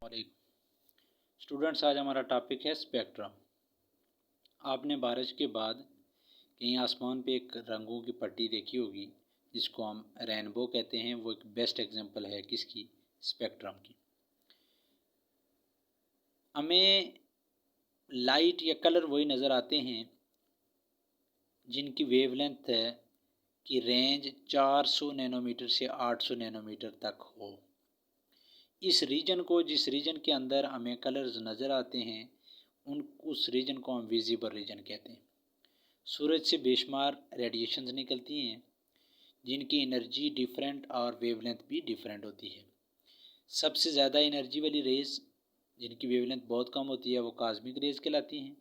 और एक स्टूडेंट्स, आज हमारा टॉपिक है स्पेक्ट्रम। आपने बारिश के बाद कहीं आसमान पे एक रंगों की पट्टी देखी होगी जिसको हम रेनबो कहते हैं। वो एक बेस्ट एग्जांपल है किसकी? स्पेक्ट्रम की। हमें लाइट या कलर वही नज़र आते हैं जिनकी वेवलेंथ है कि रेंज 400 नैनोमीटर से 800 नैनोमीटर तक हो। इस रीजन को, जिस रीजन के अंदर हमें कलर्स नज़र आते हैं, उस रीजन को हम विजिबल रीजन कहते हैं। सूरज से बेशुमार रेडिएशंस निकलती हैं जिनकी एनर्जी डिफरेंट और वेवलेंथ भी डिफरेंट होती है। सबसे ज़्यादा एनर्जी वाली रेज़ जिनकी वेवलेंथ बहुत कम होती है वो कॉस्मिक रेज़ कहलाती हैं।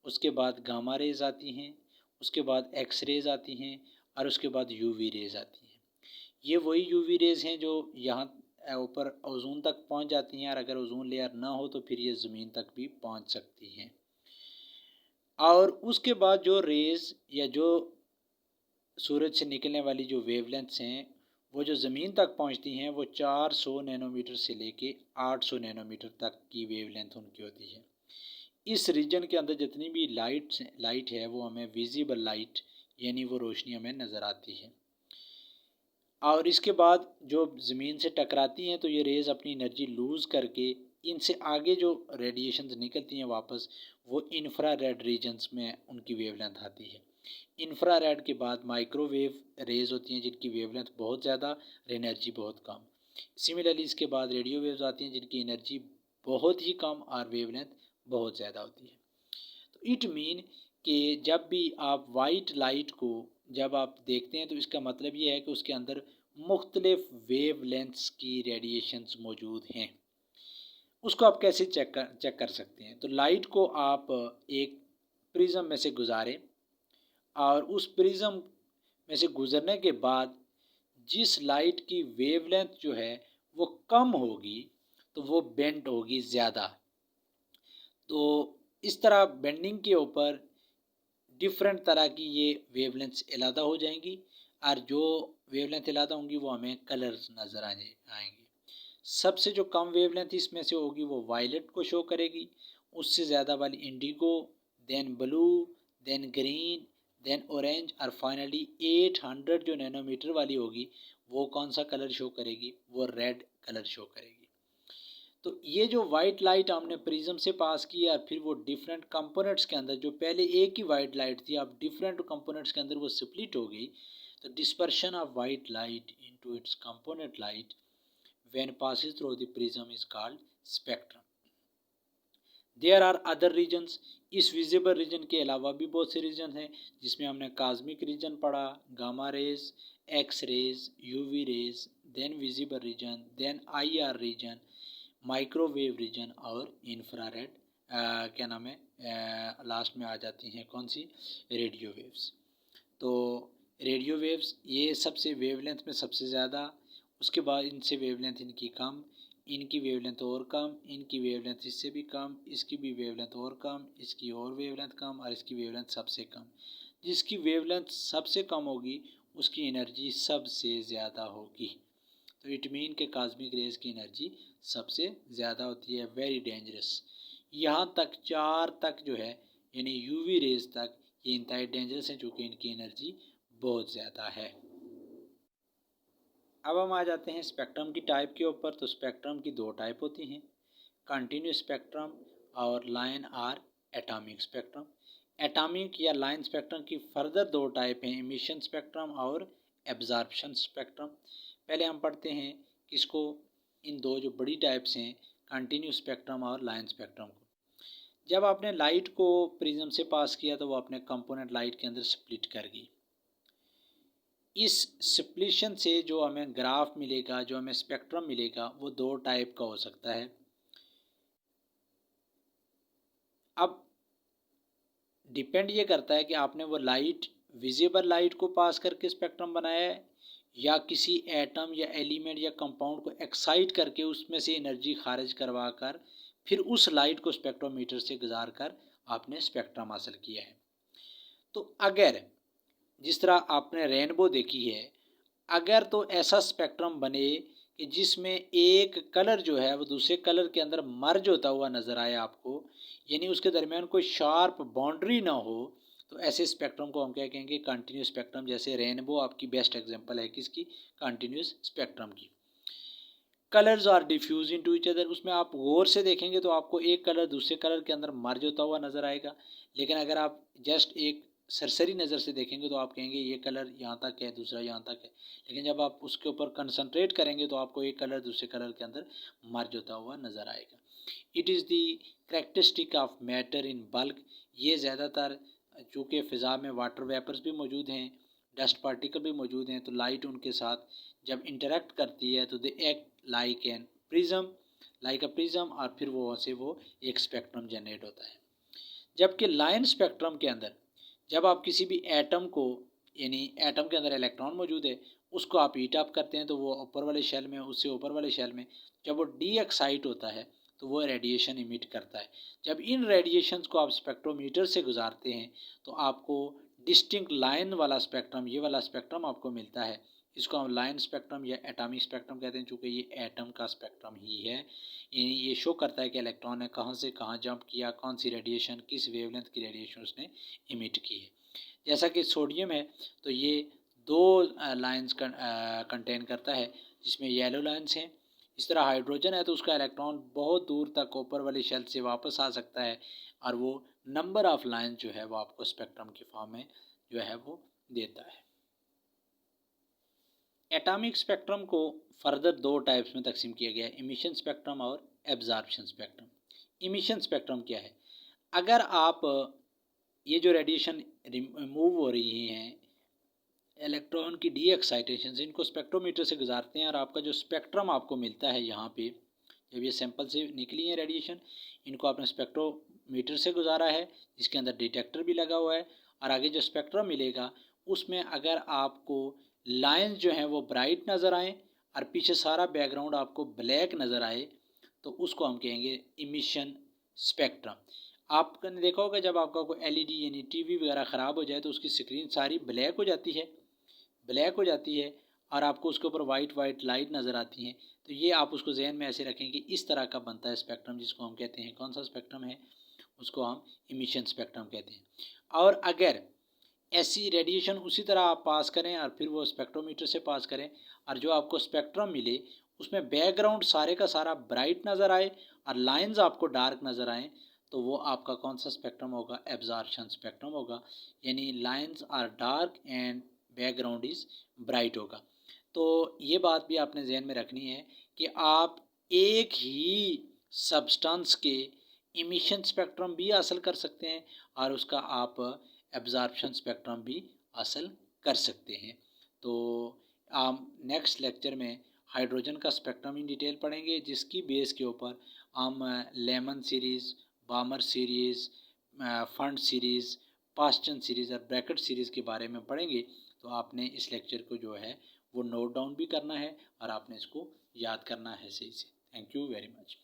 उसके बाद गामा रेज़ आती हैं, उसके बाद एक्स रेज़ आती हैं और उसके बाद यूवी रेज़ आती हैं। ये वही यूवी रेज़ हैं जो यहाँ ऊपर ओजोन तक पहुँच जाती हैं, और अगर ओजोन लेयर ना हो तो फिर ये ज़मीन तक भी पहुँच सकती हैं। और उसके बाद जो रेज़ या जो सूरज से निकलने वाली जो वेवलेंथ्स हैं वो जो ज़मीन तक पहुंचती हैं वो 400 नैनोमीटर से लेके 800 नैनोमीटर तक की वेवलेंथ उनकी होती है। इस रीजन के अंदर जितनी भी लाइट है वो हमें विजिबल लाइट यानी वो रोशनी हमें नज़र आती है। और इसके बाद जो ज़मीन से टकराती हैं तो ये रेज़ अपनी एनर्जी लूज़ करके इनसे आगे जो रेडिएशंस निकलती हैं वापस, वो इंफ्रारेड रीजन्स में उनकी वेवलेंथ आती है। इंफ्रारेड के बाद माइक्रोवेव रेज़ होती हैं जिनकी वेवलेंथ बहुत ज़्यादा और एनर्जी बहुत कम। सिमिलरली इसके बाद रेडियो वेव्स आती हैं जिनकी एनर्जी बहुत ही कम और वेवलेंथ बहुत ज़्यादा होती है। तो इट मीन कि जब भी आप वाइट लाइट को जब आप देखते हैं तो इसका मतलब ये है कि उसके अंदर मुख्तलिफ वेवलेंथ्स की रेडिएशंस मौजूद हैं। उसको आप कैसे चेक कर सकते हैं? तो लाइट को आप एक प्रिज्म में से गुजारें और उस प्रिज्म में से गुजरने के बाद जिस लाइट की वेवलेंथ जो है वो कम होगी तो वो बेंड होगी ज़्यादा। तो इस तरह बेंडिंग के ऊपर डिफरेंट तरह की ये वेवलेंथ्स अलहदा हो जाएंगी और जो वेवलेंथ अलहदा होंगी वो हमें कलर्स नज़र आएंगे। सबसे जो कम वेवलेंथ इसमें से होगी वो वायलेट को शो करेगी, उससे ज़्यादा वाली indigo, then blue, then green, then orange और फाइनली 800 जो नैनोमीटर वाली होगी वो कौन सा कलर शो करेगी? वो रेड कलर शो करेगी। तो ये जो वाइट लाइट हमने प्रिज्म से पास की और फिर वो डिफरेंट कंपोनेंट्स के अंदर, जो पहले एक ही वाइट लाइट थी अब डिफरेंट कंपोनेंट्स के अंदर वो स्प्लिट हो गई। तो dispersion of white light into its component light when passes through the prism is called spectrum. There are other regions. इस विजिबल रीजन के अलावा भी बहुत से रीजन हैं जिसमें हमने कॉस्मिक रीजन पढ़ा, gamma rays, X rays, UV rays, then visible region, then IR region, microwave region और इंफ्रारेड क्या नाम है, लास्ट में आ जाती हैं कौन सी? Radio waves. तो रेडियो वेव्स ये सबसे वेवलेंथ में सबसे ज़्यादा, उसके बाद इनसे वेवलेंथ इनकी कम, इनकी वेवलेंथ और कम, इनकी वेवलेंथ इससे भी कम, इसकी भी वेवलेंथ और कम, इसकी और वेवलेंथ कम और इसकी वेवलेंथ सबसे कम। जिसकी वेवलेंथ सबसे कम होगी उसकी एनर्जी सबसे ज़्यादा होगी। तो इट मीन के कॉस्मिक रेज की एनर्जी सबसे ज़्यादा होती है, वेरी डेंजरस। यहाँ तक 4 तक जो है यानी यूवी रेज तक ये इंतहाई डेंजरस हैं चूँकि इनकी एनर्जी बहुत ज़्यादा है। अब हम आ जाते हैं स्पेक्ट्रम की टाइप के ऊपर। तो स्पेक्ट्रम की 2 टाइप होती हैं, कंटिन्यूस स्पेक्ट्रम और line or atomic spectrum. Atomic या लाइन स्पेक्ट्रम की फर्दर 2 टाइप हैं, इमिशन स्पेक्ट्रम और एब्जॉर्प्शन स्पेक्ट्रम। पहले हम पढ़ते हैं किसको? इन 2 जो बड़ी टाइप्स हैं, कंटिन्यूस स्पेक्ट्रम और लाइन स्पेक्ट्रम को। जब आपने लाइट को प्रिज्म से पास किया तो वो अपने कंपोनेंट लाइट के अंदर स्प्लिट कर गई। इस स्प्लिशन से जो हमें ग्राफ मिलेगा, जो हमें स्पेक्ट्रम मिलेगा, वो 2 टाइप का हो सकता है। अब डिपेंड ये करता है कि आपने वो लाइट विजिबल लाइट को पास करके स्पेक्ट्रम बनाया है या किसी एटम या एलिमेंट या कंपाउंड को एक्साइट करके उसमें से एनर्जी खारिज करवा कर फिर उस लाइट को स्पेक्ट्रोमीटर से गुजार कर आपने स्पेक्ट्रम हासिल किया है। तो अगर जिस तरह आपने रेनबो देखी है, अगर तो ऐसा स्पेक्ट्रम बने कि जिसमें एक कलर जो है वो दूसरे कलर के अंदर मर्ज होता हुआ नज़र आए आपको, यानी उसके दरमियान कोई शार्प बाउंड्री ना हो, तो ऐसे स्पेक्ट्रम को हम क्या कहेंगे, कंटिन्यूस स्पेक्ट्रम। जैसे रेनबो आपकी बेस्ट एग्जांपल है किसकी, कंटिन्यूस स्पेक्ट्रम की। Colours are diffuse into each other, उसमें आप गौर से देखेंगे तो आपको एक कलर दूसरे कलर के अंदर मर्ज होता हुआ नज़र आएगा। लेकिन अगर आप जस्ट एक सरसरी नज़र से देखेंगे तो आप कहेंगे ये कलर यहाँ तक है, दूसरा यहाँ तक है। लेकिन जब आप उसके ऊपर कंसंट्रेट करेंगे तो आपको एक कलर दूसरे कलर के अंदर मर्ज होता हुआ नज़र आएगा। It is the characteristic of matter in bulk, ये ज़्यादातर चूँकि फ़िज़ा में वाटर वेपर्स भी मौजूद हैं, डस्ट पार्टिकल भी मौजूद हैं, तो लाइट उनके साथ जब इंटरेक्ट करती है तो they act like an prism, like a prism, और फिर वो से वो एक स्पेक्ट्रम जनरेट होता है। जबकि लाइन स्पेक्ट्रम के अंदर जब आप किसी भी एटम को, यानी एटम के अंदर इलेक्ट्रॉन मौजूद है, उसको आप हीट अप करते हैं तो वो ऊपर वाले शेल में, उससे ऊपर वाले शेल में जब वो डी एक्साइट होता है तो वो रेडिएशन इमिट करता है। जब इन रेडिएशंस को आप स्पेक्ट्रोमीटर से गुजारते हैं तो आपको डिस्टिंक्ट लाइन वाला स्पेक्ट्रम, ये वाला स्पेक्ट्रम आपको मिलता है। इसको हम लाइन स्पेक्ट्रम या एटॉमिक स्पेक्ट्रम कहते हैं, चूँकि ये एटम का स्पेक्ट्रम ही है। ये शो करता है कि इलेक्ट्रॉन ने कहाँ से कहाँ जंप किया, कौन सी रेडिएशन, किस वेवलेंथ की रेडिएशन उसने इमिट की है। जैसा कि सोडियम है तो ये दो लाइंस कंटेन करता है, जिसमें येलो लाइंस हैं। इस तरह हाइड्रोजन है तो उसका इलेक्ट्रॉन बहुत दूर तक ऊपर वाली शेल से वापस आ सकता है, और वो नंबर ऑफ लाइन जो है वो आपको स्पेक्ट्रम की फॉर्म में जो है वो देता है। एटॉमिक स्पेक्ट्रम को फर्दर दो टाइप्स में तकसीम किया गया है, इमिशन स्पेक्ट्रम और एब्जॉर्प्शन स्पेक्ट्रम। इमिशन स्पेक्ट्रम क्या है, अगर आप ये जो रेडिएशन रिमूव हो रही हैं इलेक्ट्रॉन की डी एक्साइटेशन से, इनको स्पेक्ट्रोमीटर से गुजारते हैं और आपका जो स्पेक्ट्रम आपको मिलता है यहाँ पे, जब ये सैंपल से निकली है रेडिएशन, इनको आपने स्पेक्ट्रोमीटर से गुजारा है जिसके अंदर डिटेक्टर भी लगा हुआ है, और आगे जो स्पेक्ट्रम मिलेगा उसमें अगर आपको लाइंस जो हैं वो ब्राइट नज़र आएँ और पीछे सारा बैकग्राउंड आपको ब्लैक नज़र आए तो उसको हम कहेंगे इमिशन स्पेक्ट्रम। आपने देखा होगा जब आपका कोई एलईडी यानी टीवी वगैरह ख़राब हो जाए तो उसकी स्क्रीन सारी ब्लैक हो जाती है, और आपको उसके ऊपर वाइट लाइट नज़र आती हैं। तो ये आप उसको जहन में ऐसे रखें कि इस तरह का बनता है स्पेक्ट्रम, जिसको हम कहते हैं, कौन सा स्पेक्ट्रम है, उसको हम इमिशन स्पेक्ट्रम कहते हैं। और अगर ऐसी रेडिएशन उसी तरह आप पास करें और फिर वो स्पेक्ट्रोमीटर से पास करें और जो आपको स्पेक्ट्रम मिले उसमें बैकग्राउंड सारे का सारा ब्राइट नज़र आए और लाइंस आपको डार्क नज़र आए, तो वो आपका कौन सा स्पेक्ट्रम होगा, एब्जॉर्प्शन स्पेक्ट्रम होगा। यानी lines are dark and background is bright होगा। तो ये बात भी आपने जहन में रखनी है कि आप एक ही सब्सटेंस के इमिशन स्पेक्ट्रम भी हासिल कर सकते हैं और उसका आप एब्जॉर्प्शन स्पेक्ट्रम भी हासिल कर सकते हैं। तो हम नेक्स्ट लेक्चर में हाइड्रोजन का स्पेक्ट्रम इन डिटेल पढ़ेंगे, जिसकी बेस के ऊपर हम Lyman series, Balmer series, Pfund series, Paschen series और ब्रैकेट सीरीज़ के बारे में पढ़ेंगे। तो आपने इस लेक्चर को जो है वो नोट डाउन भी करना है और आपने इसको याद करना है सही से। Thank you very much.